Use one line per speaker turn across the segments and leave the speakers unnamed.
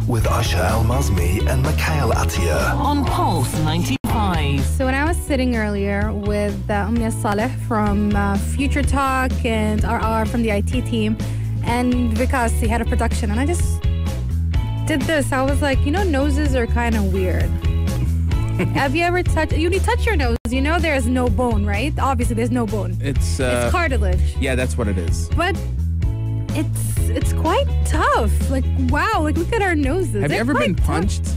with Aisha Al-Mazmi and Mikhail Atiyah
on Pulse 95.
So when I was sitting earlier with Umnia Saleh from Future Talk and RR from the IT team and Vikas, the head of production, and I just did this. I was like, noses are kind of weird. Have you ever touched... You touch your nose. There's no bone, right? Obviously, there's no bone.
It's
cartilage.
Yeah, that's what it is.
But it's quite tough. Like, wow. Like, look at our noses.
Have you ever been punched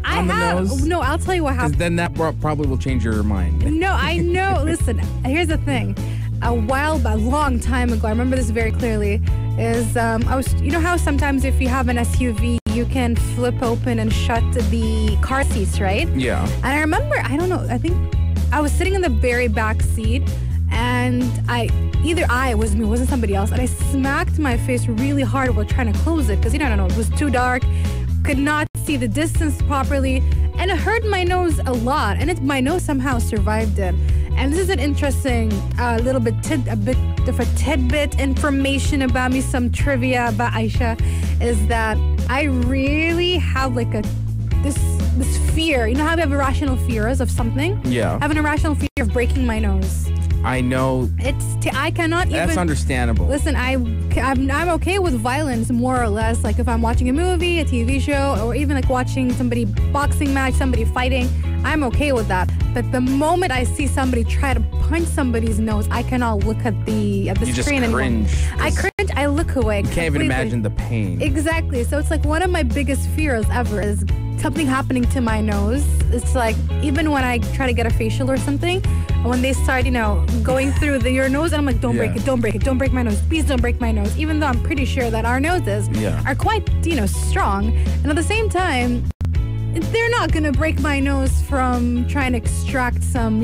on the nose?
No, I'll tell you what happened.
Then that probably will change your mind.
No, I know. Listen, here's the thing. A long time ago, I remember this very clearly, is I was... You know how sometimes if you have an SUV, you can flip open and shut the car seats, right?
Yeah.
And I remember, I don't know, I think I was sitting in the very back seat and it was me, it wasn't somebody else, and I smacked my face really hard while trying to close it because, it was too dark, could not see the distance properly, and it hurt my nose a lot, and my nose somehow survived it. And this is an interesting a bit of a tidbit information about me, some trivia about Aisha, is that I really have like this fear. You know how we have irrational fears of something?
Yeah.
I have an irrational fear of breaking my nose.
I know.
I cannot even...
That's understandable.
Listen, I'm okay with violence, more or less. Like if I'm watching a movie, a TV show, or even like watching somebody boxing match, somebody fighting, I'm okay with that. But the moment I see somebody try to punch somebody's nose, I cannot look at the screen anymore.
You just cringe.
I cringe. I look away.
You can't even imagine the pain.
Exactly. So it's like one of my biggest fears ever is something happening to my nose. It's like even when I try to get a facial or something, when they start, going through your nose, and I'm like, don't break it, don't break it, don't break my nose, please don't break my nose. Even though I'm pretty sure that our noses are quite, strong. And at the same time, they're not going to break my nose from trying to extract some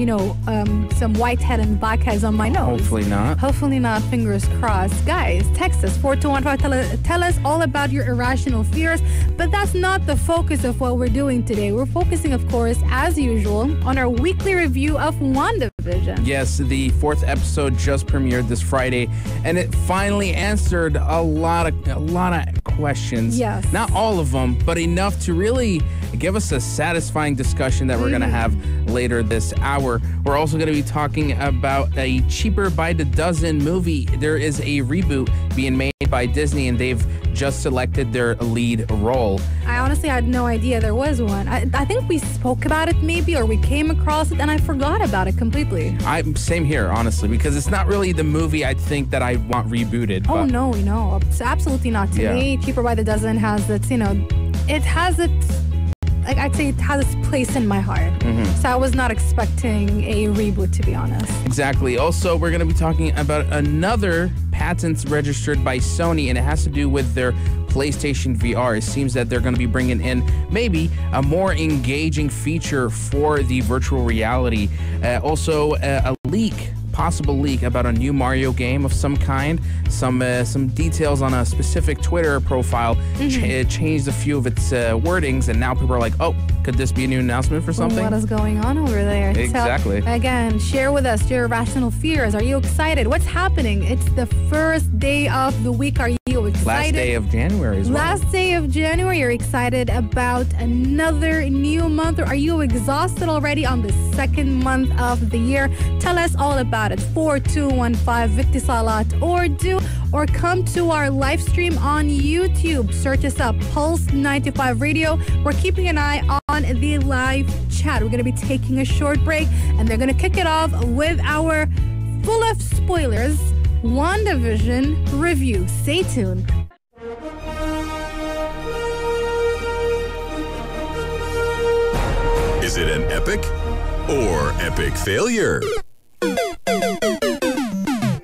whitehead and blackheads on my nose.
Hopefully not.
Hopefully not. Fingers crossed. Guys, text us 4215. Tell us all about your irrational fears. But that's not the focus of what we're doing today. We're focusing, of course, as usual, on our weekly review of WandaVision.
Yes, the 4th episode just premiered this Friday, and it finally answered a lot of questions.
Yes.
Not all of them, but enough to really give us a satisfying discussion that we're going to have later this hour. We're also going to be talking about a cheaper by the dozen movie. There is a reboot being made by Disney, and they've just selected their lead role.
I honestly had no idea there was one. I think we spoke about it maybe, or we came across it, and I forgot about it completely.
Same here, honestly, because it's not really the movie I think that I want rebooted.
Oh, no, absolutely not. To me, Cheaper by the Dozen has its, it has its... I'd say it has its place in my heart. So I was not expecting a reboot, to be honest.
Exactly. Also, we're going to be talking about another patent registered by Sony, and it has to do with their PlayStation VR. It seems that they're going to be bringing in maybe a more engaging feature for the virtual reality. Also, a possible leak about a new Mario game of some kind. Some details on a specific Twitter profile changed a few of its wordings, and now people are like, oh, could this be a new announcement for something?
What is going on over there?
Exactly.
So, again, share with us your irrational fears. Are you excited? What's happening? It's the first day of the week. Are you excited?
Last day of January as well.
Last day of January. You're excited about another new month, or are you exhausted already on the second month of the year? Tell us all about it. 4215 Victisalat or come to our live stream on YouTube. Search us up, Pulse 95 Radio. We're keeping an eye on the live chat. We're going to be taking a short break, and they're going to kick it off with our full of spoilers WandaVision review. Stay tuned.
Is it an epic or epic failure?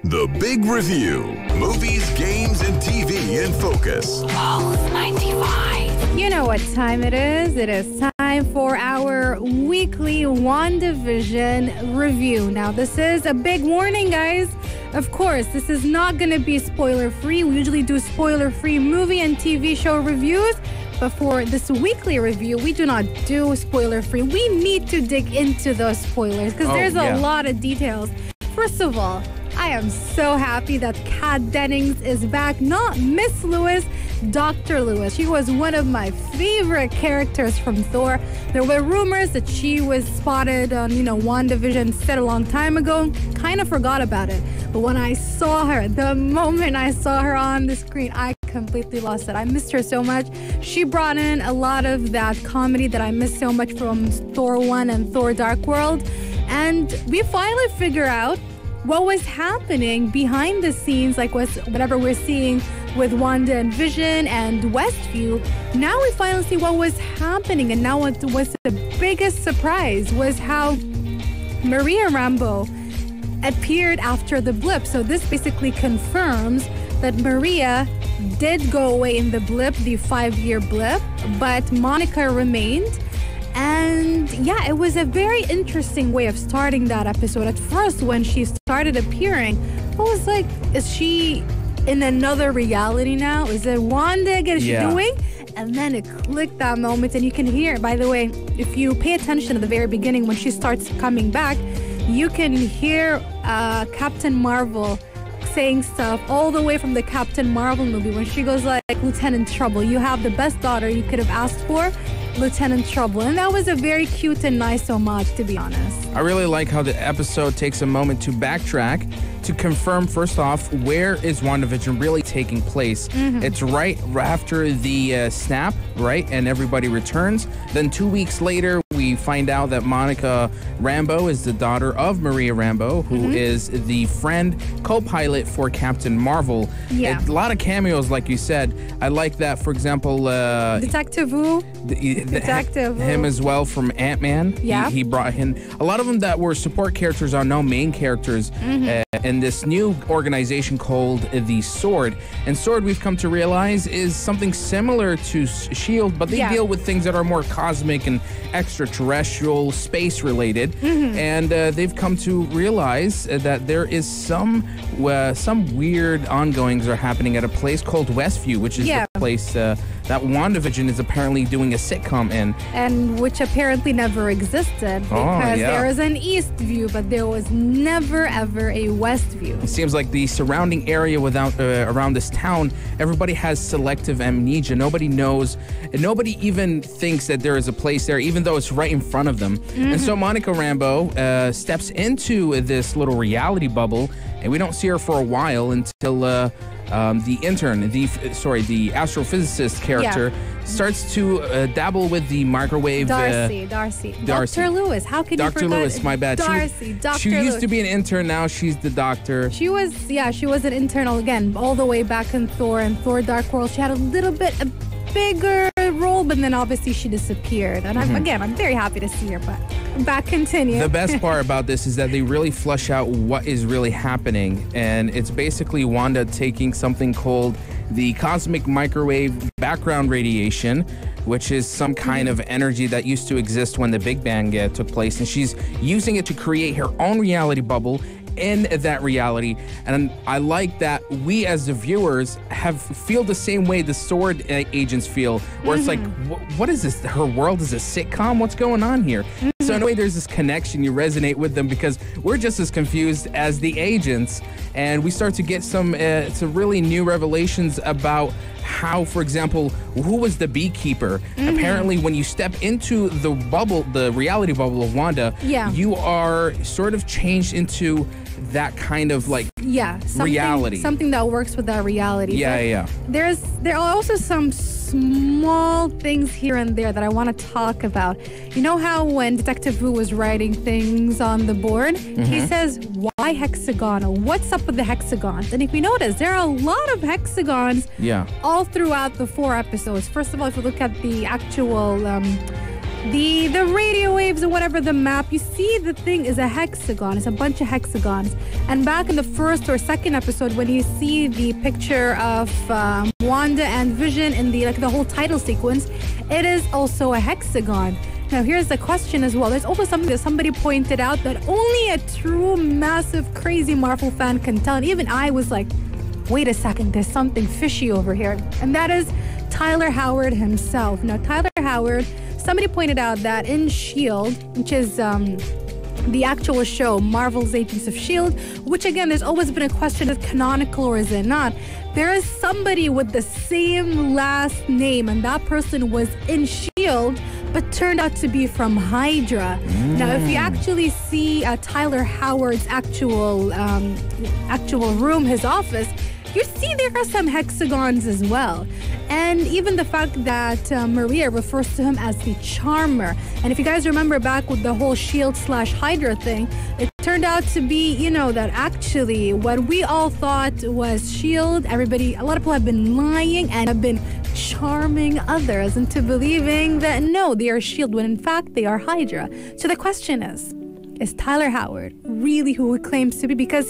The Big Review. Movies, games, and TV in focus.
Pulse 95.
You know what time it is. It is time for our weekly WandaVision review. Now, this is a big warning, guys. Of course, this is not going to be spoiler-free. We usually do spoiler-free movie and TV show reviews. But for this weekly review, we do not do spoiler-free. We need to dig into those spoilers because there's a lot of details. First of all, I am so happy that Kat Dennings is back. Not Miss Lewis, Dr. Lewis. She was one of my favorite characters from Thor. There were rumors that she was spotted on, WandaVision set a long time ago. Kind of forgot about it. But when I saw her, the moment I saw her on the screen, I completely lost it. I missed her so much. She brought in a lot of that comedy that I missed so much from Thor 1 and Thor Dark World. And we finally figure out what was happening behind the scenes, like whatever we're seeing with Wanda and Vision and Westview. Now we finally see what was happening. And now what was the biggest surprise was how Maria Rambeau appeared after the blip. So this basically confirms that Maria did go away in the blip, the 5-year blip, but Monica remained. And yeah, it was a very interesting way of starting that episode. At first, when she started appearing, I was like, is she in another reality now? Is it Wanda again? Is she doing? And then it clicked that moment, and you can hear, by the way, if you pay attention at the very beginning when she starts coming back, you can hear Captain Marvel saying stuff all the way from the Captain Marvel movie when she goes like, Lieutenant Trouble, you have the best daughter you could have asked for, Lieutenant Trouble. And that was a very cute and nice homage, to be honest.
I really like how the episode takes a moment to backtrack to confirm, first off, where is WandaVision really taking place. It's right after the snap, right? And everybody returns. Then 2 weeks later, we find out that Monica Rambeau is the daughter of Maria Rambeau, who is the friend, co-pilot for Captain Marvel.
Yeah.
A lot of cameos, like you said. I like that, for example...
Detective Wu. Detective Wu.
Him as well from Ant-Man.
Yeah.
He brought in a lot of them that were support characters are now main characters in this new organization called the Sword. And Sword, we've come to realize, is something similar to S.H.I.E.L.D., but they deal with things that are more cosmic and extraterrestrial, space-related. And they've come to realize that there is some weird ongoings are happening at a place called Westview, which is the place that WandaVision is apparently doing a sitcom in. And
which apparently never existed, because there is an East View, but there was never, ever a West View.
It seems like the surrounding area around this town, everybody has selective amnesia. Nobody knows, and nobody even thinks that there is a place there, even though it's right in front of them. And so Monica Rambeau steps into this little reality bubble, and we don't see her for a while until the intern, the astrophysicist character, starts to dabble with the microwave.
Darcy. Dr. Lewis. How could you forget?
Dr. Lewis, my bad.
Darcy.
She used to be an intern. Now she's the doctor.
She was an intern again, all the way back in Thor and Thor Dark World. She had a bigger role, but then obviously she disappeared. And I'm very happy to see her, but continue.
The best part about this is that they really flush out what is really happening. And it's basically Wanda taking something called the cosmic microwave background radiation, which is some kind of energy that used to exist when the Big Bang took place. And she's using it to create her own reality bubble in that reality. And I like that we as the viewers feel the same way the Sword agents feel, where it's like, what is this? Her world is a sitcom? What's going on here? So in a way, there's this connection. You resonate with them because we're just as confused as the agents. And we start to get some really new revelations about how, for example, who was the beekeeper? Apparently, when you step into the bubble, the reality bubble of Wanda, you are sort of changed into that kind of reality.
Something that works with that reality. There are also some small things here and there that I want to talk about. You know how when Detective Wu was writing things on the board, he says, why hexagonal? What's up with the hexagons? And if you notice, there are a lot of hexagons all throughout the 4 episodes. First of all, if you look at the actual the radio waves or whatever, the map, you see the thing is a hexagon. It's a bunch of hexagons. And back in the first or second episode, when you see the picture of Wanda and Vision in the whole title sequence, it is also a hexagon. Now, here's the question as well. There's also something that somebody pointed out that only a true, massive, crazy Marvel fan can tell. And even I was like, wait a second, there's something fishy over here. And that is Tyler Howard himself. Now, Tyler Howard, somebody pointed out that in S.H.I.E.L.D., which is the actual show, Marvel's Agents of S.H.I.E.L.D., which again, there's always been a question, is it canonical or is it not? There is somebody with the same last name, and that person was in S.H.I.E.L.D., but turned out to be from Hydra. Now, if you actually see Tyler Howard's actual room, his office, you see there are some hexagons as well. And even the fact that Maria refers to him as the Charmer. And if you guys remember back with the whole S.H.I.E.L.D/Hydra thing, it turned out to be, that actually what we all thought was S.H.I.E.L.D., a lot of people have been lying and have been charming others into believing that no, they are S.H.I.E.L.D., when in fact they are Hydra. So the question is Tyler Howard really who he claims to be? Because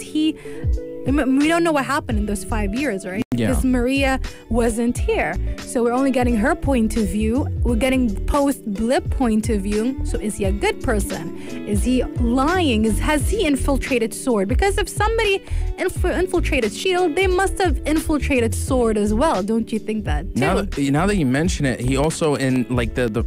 we don't know what happened in those 5 years, right?
Yeah.
Because Maria wasn't here. So we're only getting her point of view. We're getting post-blip point of view. So is he a good person? Is he lying? Has he infiltrated S.W.O.R.D.? Because if somebody infiltrated S.H.I.E.L.D., they must have infiltrated S.W.O.R.D. as well. Don't you think that too?
Now that you mention it, he also, in like the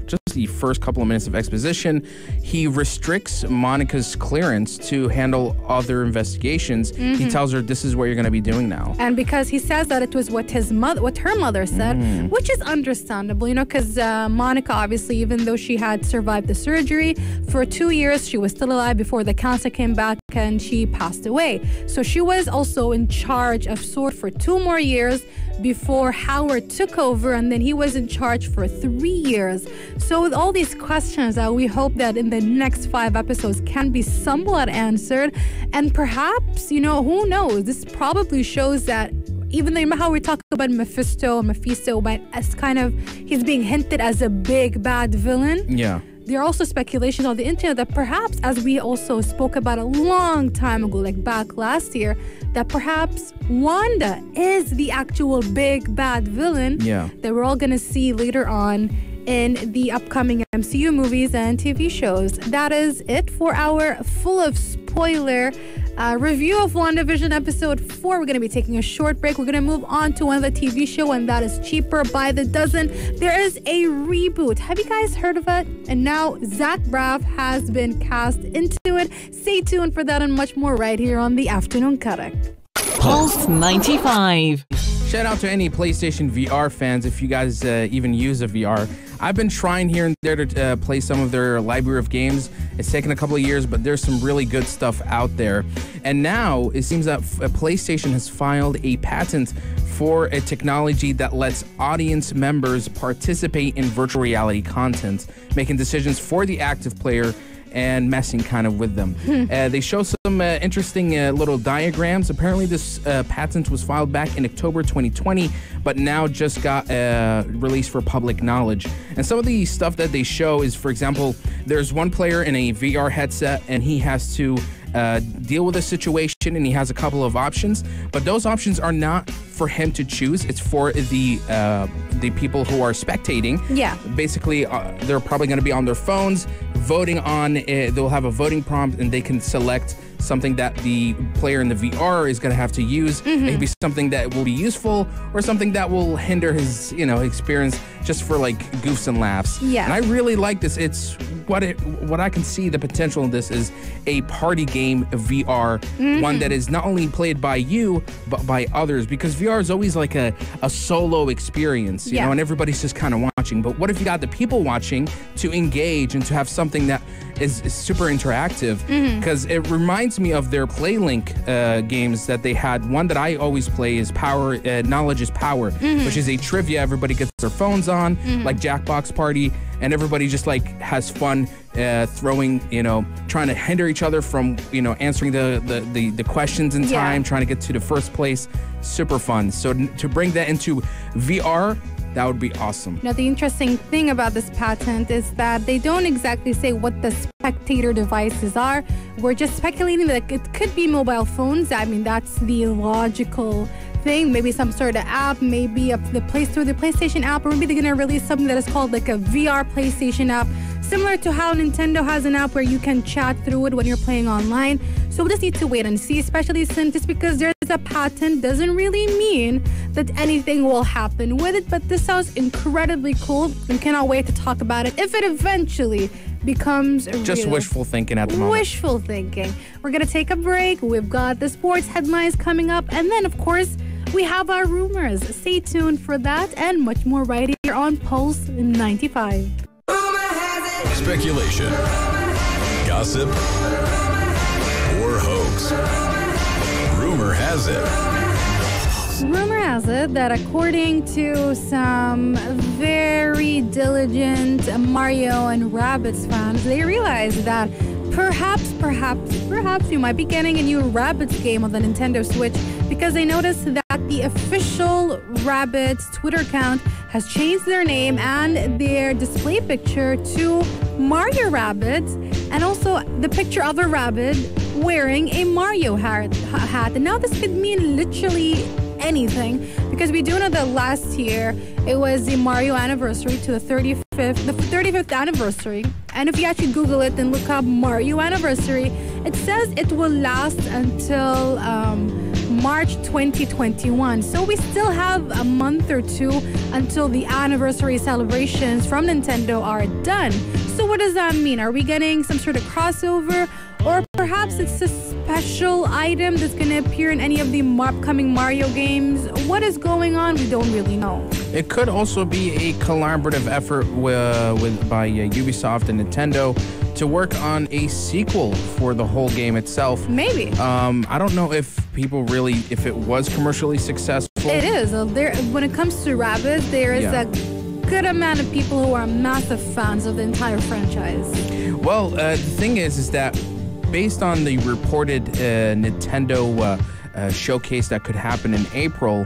first couple of minutes of exposition, he restricts Monica's clearance to handle other investigations. He tells her, this is what you're going to be doing now.
And because he says that it was what her mother said, which is understandable, because Monica, obviously, even though she had survived the surgery, for 2 years, she was still alive before the cancer came back and she passed away. So she was also in charge of S.W.O.R.D. for 2 more years before Howard took over, and then he was in charge for 3 years. So with all these questions, we hope that in the next 5 episodes can be somewhat answered. And perhaps, who knows? This probably shows that even though how we talk about Mephisto, but as kind of he's being hinted as a big bad villain.
Yeah.
There are also speculations on the internet that perhaps, as we also spoke about a long time ago, like back last year, that perhaps Wanda is the actual big bad villain that we're all going to see later on in the upcoming MCU movies and TV shows. That is it for our full of spoiler review of WandaVision episode 4. We're going to be taking a short break. We're going to move on to another TV show, and that is Cheaper by the Dozen. There is a reboot. Have you guys heard of it? And now Zach Braff has been cast into it. Stay tuned for that and much more right here on the Afternoon Karak.
Pulse 95.
Shout out to any PlayStation VR fans if you guys even use a VR. I've been trying here and there to play some of their library of games. It's taken a couple of years, but there's some really good stuff out there. And now it seems that PlayStation has filed a patent for a technology that lets audience members participate in virtual reality content, making decisions for the active player and messing kind of with them. They show some interesting little diagrams. Apparently this patent was filed back in October 2020, but now just got released for public knowledge. And some of the stuff that they show is, for example, there's one player in a VR headset and he has to deal with a situation, and he has a couple of options, but those options are not for him to choose. It's for the people who are spectating.
Yeah.
Basically, they're probably going to be on their phones voting on it. They'll have a voting prompt, and they can select something that the player in the VR is going to have to use. Maybe something that will be useful or something that will hinder his, experience just for like goofs and laughs.
Yeah.
And I really like this. It's what I can see the potential in this is a party game VR, one that is not only played by you but by others, because VR is always like a solo experience, you know, and everybody's just kind of watching. But what if you got the people watching to engage and to have something that is super interactive? Because it reminds me of their PlayLink games that they had. One that I always play is Power, Knowledge is Power, which is a trivia. Everybody gets their phones on, like Jackbox Party, and everybody just like has fun throwing, trying to hinder each other from, answering the questions in time, trying to get to the first place. Super fun. So to bring that into VR, that would be awesome.
Now, the interesting thing about this patent is that they don't exactly say what the spectator devices are. We're just speculating that it could be mobile phones. I mean, that's the logical thing. Maybe some sort of app, maybe the PlayStation app, or maybe they're going to release something that is called like a VR PlayStation app, similar to how Nintendo has an app where you can chat through it when you're playing online. So So we just need to wait and see, especially since just because there's a patent doesn't really mean that anything will happen with it. But this sounds incredibly cool. We cannot wait to talk about it if it eventually becomes
just
real.
Wishful thinking at the moment.
Wishful thinking. We're going to take a break. We've got the sports headlines coming up. And then, of course, we have our rumors. Stay tuned for that and much more right here on Pulse 95.
Speculation, gossip, or hoax. Rumor has it.
Rumor has it that according to some very diligent Mario and Rabbids fans, they realized that perhaps you might be getting a new Rabbids game on the Nintendo Switch because they noticed that the official Rabbids Twitter account has changed their name and their display picture to Mario Rabbids, and also the picture of a rabbit wearing a Mario hat. And now this could mean literally anything, because we do know that last year it was the Mario anniversary to the 35th anniversary. And if you actually Google it and look up Mario anniversary, it says it will last until March 2021. So we still have a month or two until the anniversary celebrations from Nintendo are done. So what does that mean? Are we getting some sort of crossover? Or perhaps it's a special item that's going to appear in any of the upcoming Mario games. What is going on? We don't really know.
It could also be a collaborative effort by Ubisoft and Nintendo to work on a sequel for the whole game itself.
Maybe.
I don't know if it was commercially successful.
It is. When it comes to Rabbids, there is a good amount of people who are massive fans of the entire franchise.
Well, the thing is that based on the reported Nintendo showcase that could happen in April,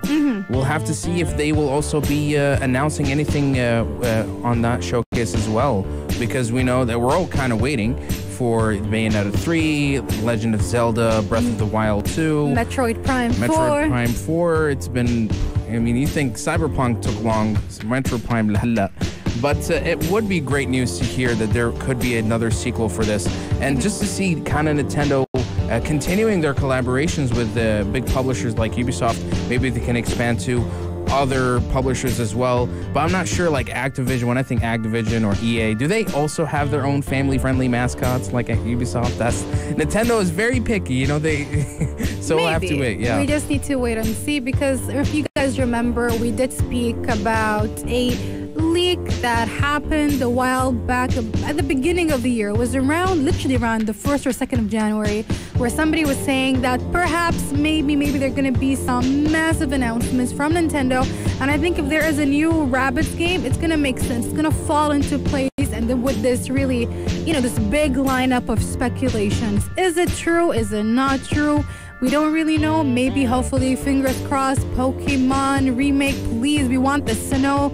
we'll have to see if they will also be announcing anything on that showcase as well, because we know that we're all kind of waiting for Bayonetta 3, Legend of Zelda, Breath of the Wild 2,
Metroid Prime 4.
Metroid Prime 4. It's been, I mean, you think Cyberpunk took long, Metroid Prime, but it would be great news to hear that there could be another sequel for this, and just to see kind of Nintendo continuing their collaborations with big publishers like Ubisoft. Maybe they can expand to other publishers as well, but I'm not sure, like Activision. When I think Activision or EA, do they also have their own family-friendly mascots like at Ubisoft? Nintendo is very picky, you know. So we'll have to wait. Yeah,
we just need to wait and see, because if you guys remember, we did speak about a leak that happened a while back at the beginning of the year. It was literally around the 1st or 2nd of January, where somebody was saying that perhaps maybe there are going to be some massive announcements from Nintendo. And I think if there is a new Rabbids game, it's going to make sense. It's going to fall into place. And then with this really, this big lineup of speculations. Is it true? Is it not true? We don't really know. Maybe, hopefully, fingers crossed, Pokemon remake, please. We want the Sinnoh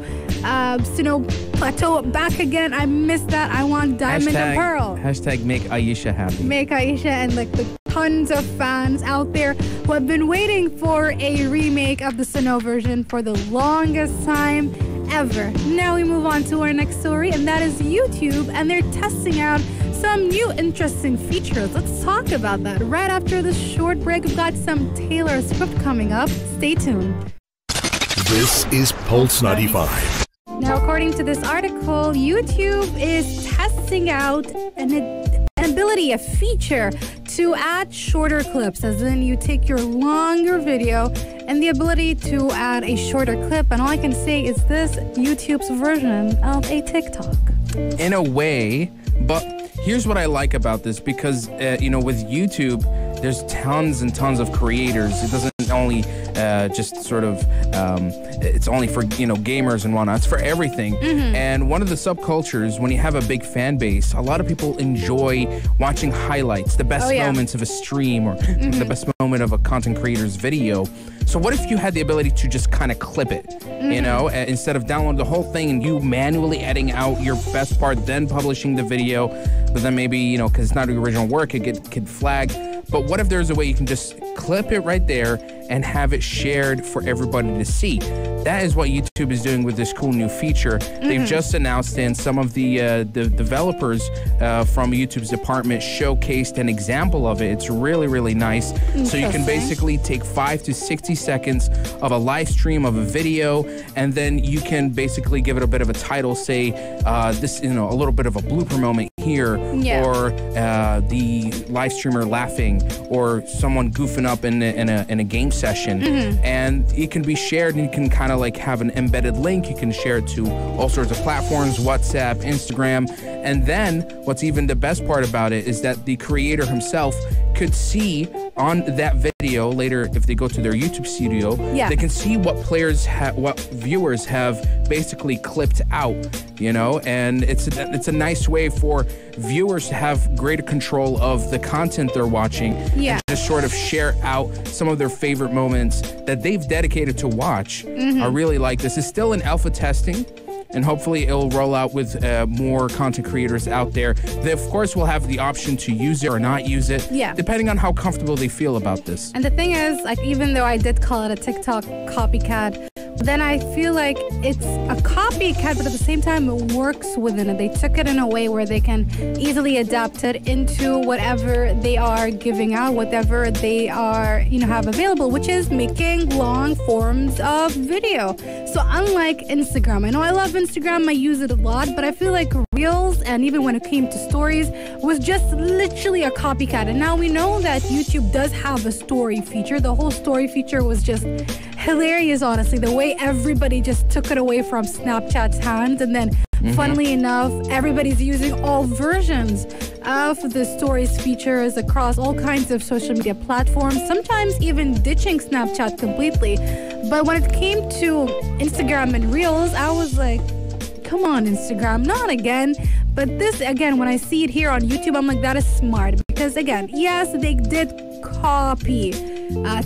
Plateau back again. I miss that. I want Diamond and Pearl.
Hashtag make Aisha happy.
Make Aisha and the tons of fans out there who have been waiting for a remake of the Sinnoh version for the longest time ever. Now we move on to our next story, and that is YouTube, and they're testing out some new interesting features. Let's talk about that right after this short break. We've got some Taylor Swift coming up. Stay tuned.
This is Pulse 95.
Now, according to this article, YouTube is testing out an ability, a feature to add shorter clips, as in you take your longer video and the ability to add a shorter clip. And all I can say is this YouTube's version of a TikTok.
In a way, but here's what I like about this, because, with YouTube, there's tons and tons of creators. It doesn't only just sort of, it's only for, gamers and whatnot. It's for everything. And one of the subcultures, when you have a big fan base, a lot of people enjoy watching highlights, the best moments of a stream, or the best moment of a content creator's video. So what if you had the ability to just kind of clip it, instead of downloading the whole thing and you manually editing out your best part, then publishing the video, but then maybe, because it's not the original work, it could flag. But what if there's a way you can just clip it right there and have it shared for everybody to see. That is what YouTube is doing with this cool new feature. They've just announced, and some of the developers from YouTube's department showcased an example of it. It's really, really nice. So you can basically take 5 to 60 seconds of a live stream of a video, and then you can basically give it a bit of a title, say this, a little bit of a blooper moment here, or the live streamer laughing, or someone goofing up in a game session, and it can be shared, and you can kind of like have an embedded link. You can share it to all sorts of platforms, WhatsApp, Instagram, and then what's even the best part about it is that the creator himself could see on that video later, if they go to their YouTube studio, they can see what what viewers have basically clipped out, and it's a nice way for viewers to have greater control of the content they're watching, and just sort of share out some of their favorite moments that they've dedicated to watch. I really like this. It's still in alpha testing, and hopefully it'll roll out with more content creators out there. They, of course, will have the option to use it or not use it, depending on how comfortable they feel about this.
And the thing is, like, even though I did call it a TikTok copycat, then I feel like it's a copycat, but at the same time, it works within it. They took it in a way where they can easily adapt it into whatever they are giving out, whatever they are, have available, which is making long forms of video. So unlike Instagram, I know I love Instagram, I use it a lot, but I feel like Reels, and even when it came to stories, was just literally a copycat. And now we know that YouTube does have a story feature. The whole story feature was just hilarious, honestly, the way everybody just took it away from Snapchat's hands, and then funnily enough, everybody's using all versions of the stories features across all kinds of social media platforms, sometimes even ditching Snapchat completely. But when it came to Instagram and Reels, I was like, come on, Instagram, not again. But this, again, when I see it here on YouTube, I'm like, that is smart. Because, again, yes, they did copy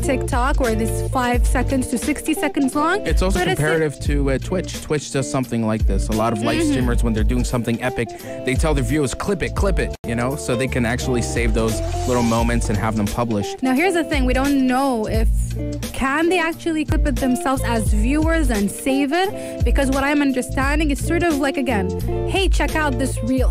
TikTok, where it's 5 seconds to 60 seconds long.
It's also comparative to Twitch. Twitch does something like this. A lot of live streamers, when they're doing something epic, they tell their viewers, clip it, so they can actually save those little moments and have them published.
Now, here's the thing. We don't know if can they actually clip it themselves as viewers and save it, because what I'm understanding is sort of like, again, hey, check out this reel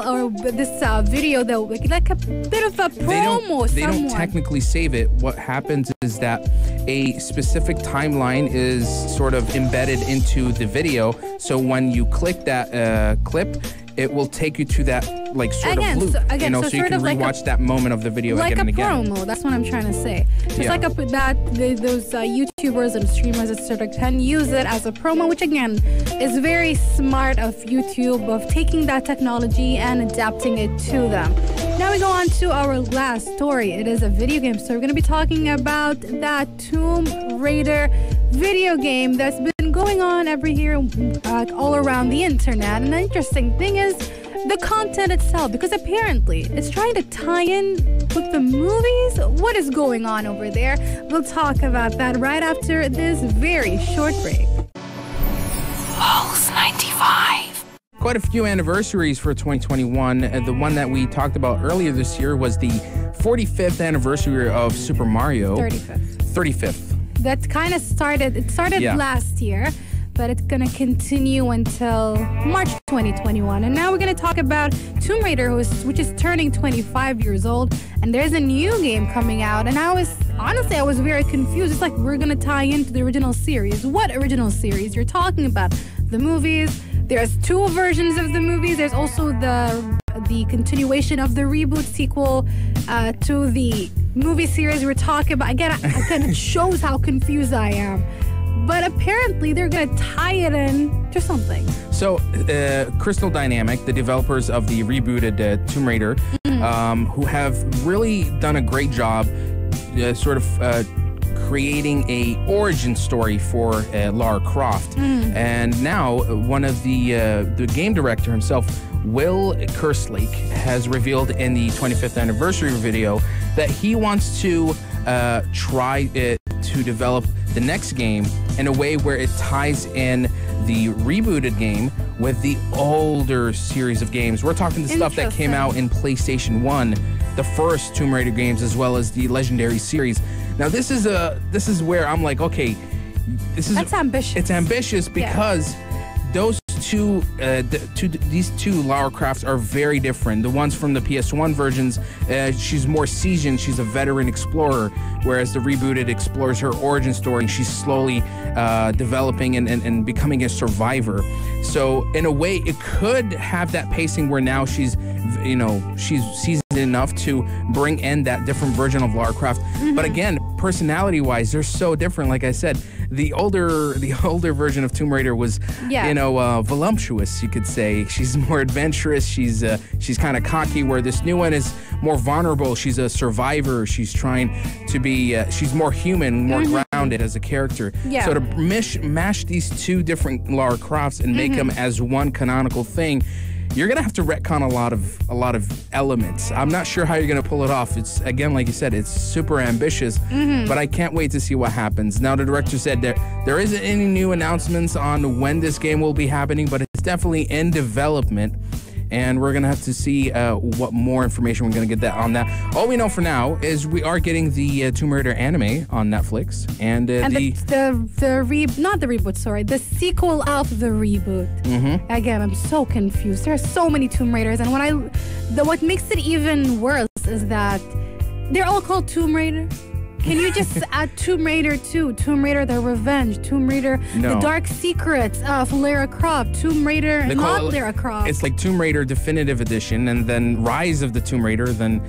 or this video that like a bit of a promo.
They don't technically save it. What happens is that a specific timeline is sort of embedded into the video, so when you click that clip, it will take you to that sort of loop, so you can rewatch that moment of the video again and again.
Like a promo, that's what I'm trying to say. Just like those YouTubers and streamers, etc., can use it as a promo, which again is very smart of YouTube of taking that technology and adapting it to them. Now we go on to our last story. It is a video game, so we're going to be talking about that Tomb Raider video game that's been going on every year all around the internet. And the interesting thing is the content itself, because apparently it's trying to tie in with the movies. What is going on over there? We'll talk about that right after this very short break.
Pulse 95.
Quite a few anniversaries for 2021. The one that we talked about earlier this year was the 45th anniversary of Super Mario. 35th.
That kind of started, last year, but it's going to continue until March 2021. And now we're going to talk about Tomb Raider, which is turning 25 years old. And there's a new game coming out. And I was very confused. It's like we're going to tie into the original series. What original series? You're talking about the movies. There's 2 versions of the movies. There's also the continuation of the reboot sequel to the movie series we're talking about. Again, it shows how confused I am. But apparently they're going to tie it in to something.
So Crystal Dynamics, the developers of the rebooted Tomb Raider, who have really done a great job creating a origin story for Lara Croft. And now one of the game director himself, Will Kerslake, has revealed in the 25th anniversary video that he wants to try to develop the next game in a way where it ties in the rebooted game with the older series of games. We're talking the stuff that came out in PlayStation 1 the first Tomb Raider games as well as the Legendary series. Now this is where I'm like, okay,
That's ambitious.
It's ambitious because those these two Lara Crofts are very different. The ones from the PS1 versions, she's more seasoned. She's a veteran explorer, whereas the rebooted explores her origin story. And she's slowly developing and becoming a survivor. So in a way, it could have that pacing where now she's seasoned enough to bring in that different version of Lara Croft. But again, personality-wise, they're so different. Like I said, the older version of Tomb Raider was, voluptuous, you could say. She's more adventurous. She's kind of cocky, where this new one is more vulnerable. She's a survivor. She's trying to be, she's more human, more grounded as a character. Yeah. So to mash these two different Lara Crofts and make them as one canonical thing, you're gonna have to retcon a lot of elements. I'm not sure how you're gonna pull it off. It's, again, like you said, it's super ambitious, but I can't wait to see what happens. Now, the director said there isn't any new announcements on when this game will be happening, but it's definitely in development. And we're gonna have to see what more information we're gonna get on that. All we know for now is we are getting the Tomb Raider anime on Netflix, and the sequel of the reboot. Again, I'm so confused. There are so many Tomb Raiders, and what makes it even worse is that they're all called Tomb Raider. Can you just add Tomb Raider 2, Tomb Raider The Revenge, Tomb Raider The Dark Secrets of Lara Croft, Tomb Raider not Lara Croft? It's like Tomb Raider Definitive Edition, and then Rise of the Tomb Raider, then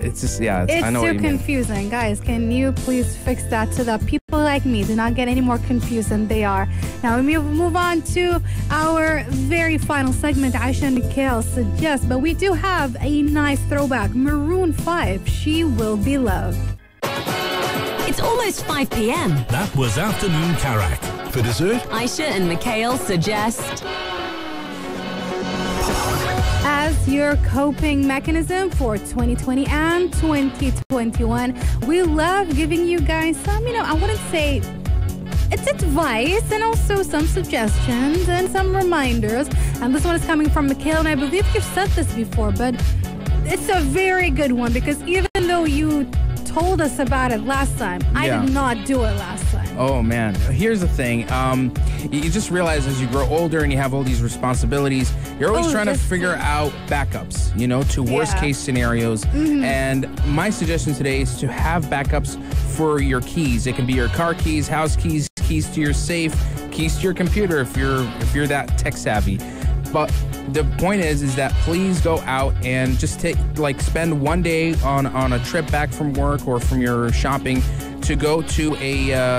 it's just, I know what you mean. It's so confusing. Guys, can you please fix that so that people like me do not get any more confused than they are? Now, we move on to our very final segment, Aisha and Mikhail Suggest, but we do have a nice throwback, Maroon 5, She Will Be Loved.
It's almost 5 p.m.
That was Afternoon Karak. For dessert,
Aisha and Mikhail Suggest.
As your coping mechanism for 2020 and 2021, we love giving you guys some, I wouldn't say it's advice, and also some suggestions and some reminders. And this one is coming from Mikhail, and I believe you've said this before, but it's a very good one, because even though you told us about it last time, I did not do it last time.
Oh man, here's the thing. You just realize as you grow older and you have all these responsibilities, you're always trying to figure out backups, to worst case scenarios. And my suggestion today is to have backups for your keys. It can be your car keys, house keys, keys to your safe, keys to your computer if you're that tech savvy. But the point is that please go out and just spend one day on a trip back from work or from your shopping to go to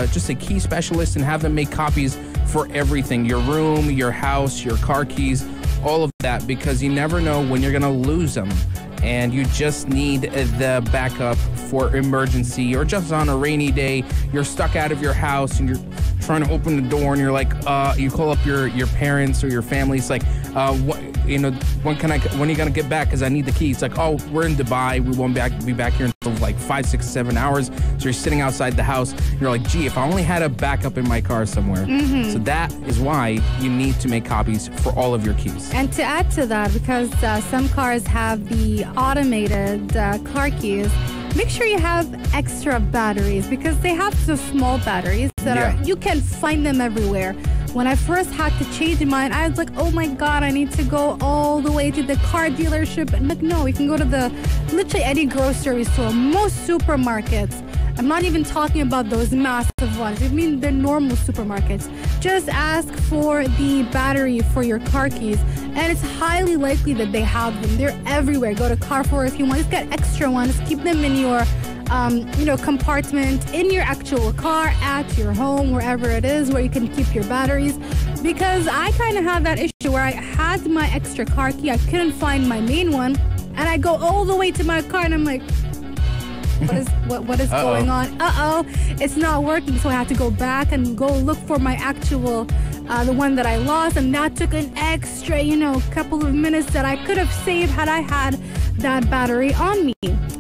just a key specialist and have them make copies for everything, your room, your house, your car keys, all of that, because you never know when you're gonna lose them. And you just need the backup for emergency, or just on a rainy day, you're stuck out of your house and you're trying to open the door and you're like, you call up your parents or your family. It's like, when are you gonna get back? Because I need the key. It's like, oh, we're in Dubai. We won't be back here until like 5, 6, 7 hours. So you're sitting outside the house. You're like, gee, if I only had a backup in my car somewhere. So that is why you need to make copies for all of your keys.
And to add to that, because some cars have the automated car keys, make sure you have extra batteries, because they have the small batteries that you can find them everywhere. When I first had to change mine, I was like, oh my God, I need to go all the way to the car dealership. And like, no, you can go to literally any grocery store, most supermarkets. I'm not even talking about those massive ones. I mean, the normal supermarkets. Just ask for the battery for your car keys, and it's highly likely that they have them. They're everywhere. Go to Carrefour if you want. Just get extra ones. Keep them in your compartment in your actual car, at your home, wherever it is where you can keep your batteries. Because I kind of have that issue where I had my extra car key, I couldn't find my main one, and I go all the way to my car and I'm like, what is going on? It's not working. So I had to go back and go look for my actual the one that I lost, and that took an extra couple of minutes that I could have saved had I had that battery on me.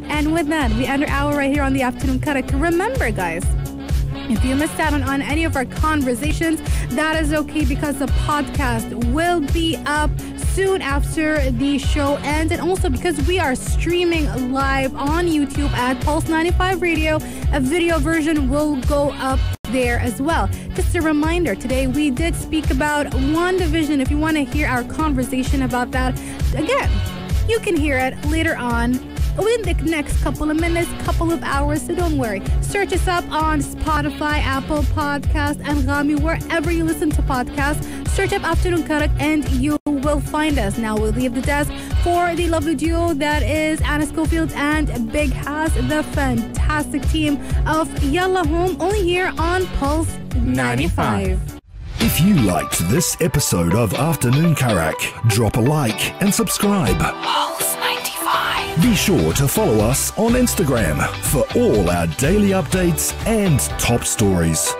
And with that, we end our hour right here on the Afternoon Karak. Remember, guys, if you missed out on any of our conversations, that is okay, because the podcast will be up soon after the show ends, and also because we are streaming live on YouTube at Pulse 95 Radio, a video version will go up there as well. Just a reminder, today we did speak about WandaVision. If you want to hear our conversation about that, again, you can hear it later on within the next couple of minutes, couple of hours, so don't worry. Search us up on Spotify, Apple Podcasts, and Rami, wherever you listen to podcasts. Search up Afternoon Karak and you will find us. Now we'll leave the desk for the lovely duo that is Anna Schofield and Big Has, the fantastic team of Yalla Home, only here on Pulse 95.
If you liked this episode of Afternoon Karak, drop a like and subscribe.
Pulse 95.
Be sure to follow us on Instagram for all our daily updates and top stories.